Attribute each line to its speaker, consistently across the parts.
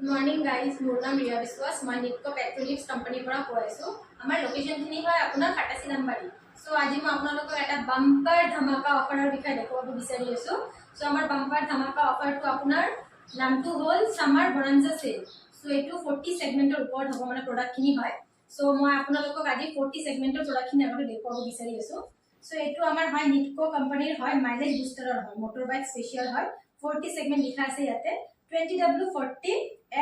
Speaker 1: Good morning guys, মোৰ নাম ৰিয়া বিশ্বাস মই নিটকো পেট্ৰলিক্স কোম্পানীৰ পৰা কৈ আছো আমাৰ লোকেশনখিনি হয় আপোনাৰ ফাটাসি নাম্বাৰী সো আজি মই আপোনালোকক এটা বাম্পাৰ ধমাকা অফাৰৰ বিষয়ে দেখুৱাব বিচাৰি আছো সো আমাৰ বাম্পাৰ ধমাকা অফাৰটো আপোনাৰ নামটো হ'ল সামাৰ বনাঞ্জা সেল সো এটো 40 সেগমেন্টৰ ওপৰত হ'ব মানে প্ৰডাক্টখিনি হয় সো মই আপোনালোকক আজি 40 সেগমেন্টৰ প্ৰডাক্টখিনি আগতে দেখুৱাব বিচাৰি আছো সো এটো আমাৰ হয় নিটকো কোম্পানীৰ হয় মাইলেজ বুষ্টাৰৰ হয় মোটৰ বাইক স্পেশাল হয় 40 সেগমেন্ট লিখা আছে ইয়াতে 20W40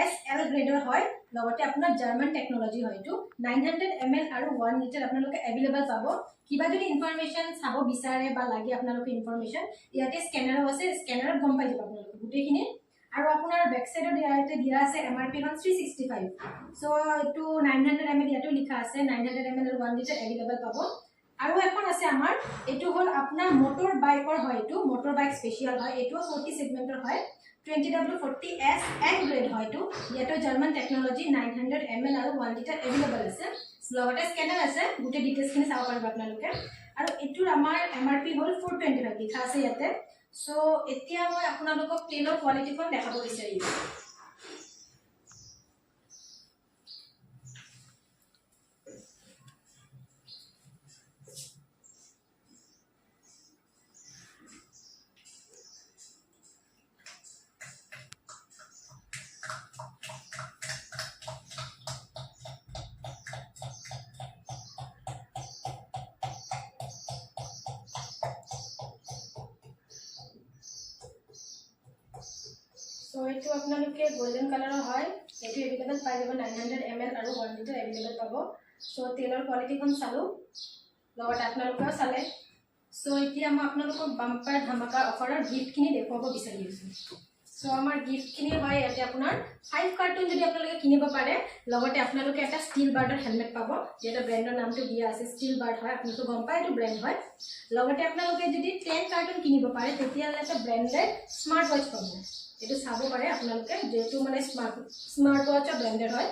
Speaker 1: SL গ্ৰেডৰ হয় লগতে আপোনাৰ জাৰ্মান টেকনলজি হয় এটো 900 ml আৰু 1 লিটাৰ আপোনালোকে अवेलेबल পাব কিবা যদি ইনফৰমেশন চাব বিচাৰে বা লাগে আপোনালোকে ইনফৰমেশন ইয়াতে স্ক্যানাৰ আছে স্ক্যানাৰত গম পাই যাব আপোনালোকে গুটেখিনি আৰু আপোনাৰ বেক সাইডৰ ইয়াতে দিয়া আছে MRP 365 সো এটো 900 ml ইয়াতে লিখা আছে 900 ml আৰু 1 লিটাৰ अवेलेबल পাব আৰু এখন আছে আমাৰ এটো হল আপোনাৰ মোটৰ বাইকৰ হয় এটো মোটৰ বাইক স্পেশাল হয় এটো 40 সেগমেন্টৰ হয় 20W40 SL গ্ৰেড হয় এটো ইয়াতে জাৰ্মান টেকনলজি 900 ml আৰু 1 লিটাৰ अवेलेबल আছে লগতে স্ক্যানাৰ আছে গুটে ডিটেইলছখিনি চাব পাৰিব আপোনালোকে আৰু এটোৰ আমাৰ MRP হল 425 লিখা আছে ইয়াতে সো এতিয়া মই আপোনালোকক তেলৰ কোৱালিটিখন দেখাব বিচাৰিছো So এটো আপোনালোকে গোল্ডেন কালাৰৰ হয় এটো अवेलेबल পাই যাব 900 ml আৰু 1 লিটাৰ अवेलेबल পাব সো তেলৰ কোৱালিটিখন চালো লগত আপোনালোকেও চালে সো এতিয়া মই আপোনালোকক বাম্পাৰ ধমাকা অফাৰৰ গিফ্টখিনি দেখুৱাব বিচাৰি আছো সো আমাৰ গিফ্টখিনি হয় ইয়াতে আপোনাৰ 5 কাৰ্টন যদি আপোনালোকে কিনিব পাৰে লগতে আপোনালোকে এটা ষ্টীল বাৰ্ডৰ হেলমেট পাব যেটা ব্ৰ্যান্ডৰ নামটো দিয়া আছে ষ্টীল বাৰ্ড হয় আপোনালোকে গম পায় এটো ব্ৰ্যান্ড হয় লগতে আপোনালোকে যদি 10 কাৰ্টন কিনিব পাৰে তেতিয়া এটা ব্ৰ্যান্ডেড স্মাৰ্ট ওয়াচ পাব এটো চাব পাৰে আপোনালোকে যেটো মানে স্মাৰ্ট ওয়াচৰ ব্ৰ্যান্ডেড হয়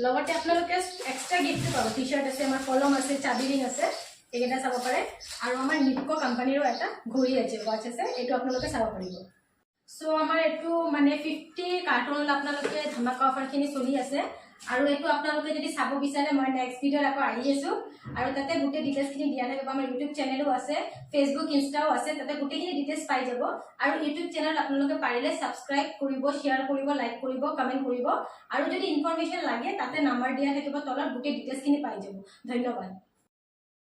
Speaker 1: লগতে আপোনালোকে এক্সট্ৰা গিফ্ট পাব টি-শাৰ্ট আছে আমাৰ কলম আছে চাবি ৰিং আছে একেটা চাব পাৰে আৰু আমাৰ নিটকো কোম্পানীৰো এটা ঘড়ী আছে ওয়াচ আছে এটো আপোনালোকে চাব পাৰিব সো আমাৰ এটো মানে 50 কাৰ্টন আপোনালোকে ধমাকা অফাৰখিনি চলি আছে আৰু এটো আপোনালোকে যদি চাব বিচাৰে মই নেক্সট ভিডিঅ'ত আকৌ আহি আছো আৰু তাতে গুটে ডিটেইলছখিনি দিয়া থাকিব আমাৰ ইউটিউব চেনেলও আছে ফেসবুক ইনষ্টাও আছে তাতে গুটেখিনি ডিটেইলছ পাই যাব আৰু ইউটিউব চেনেল আপোনালোকে পাৰিলে সাবস্ক্ৰাইব কৰিব শেয়াৰ কৰিব লাইক কৰিব কমেন্ট কৰিব আৰু যদি ইনফৰমেশন লাগে তাতে নাম্বাৰ দিয়া থাকিব তলত গুটে ডিটেইলছখিনি পাই যাব ধন্যবাদ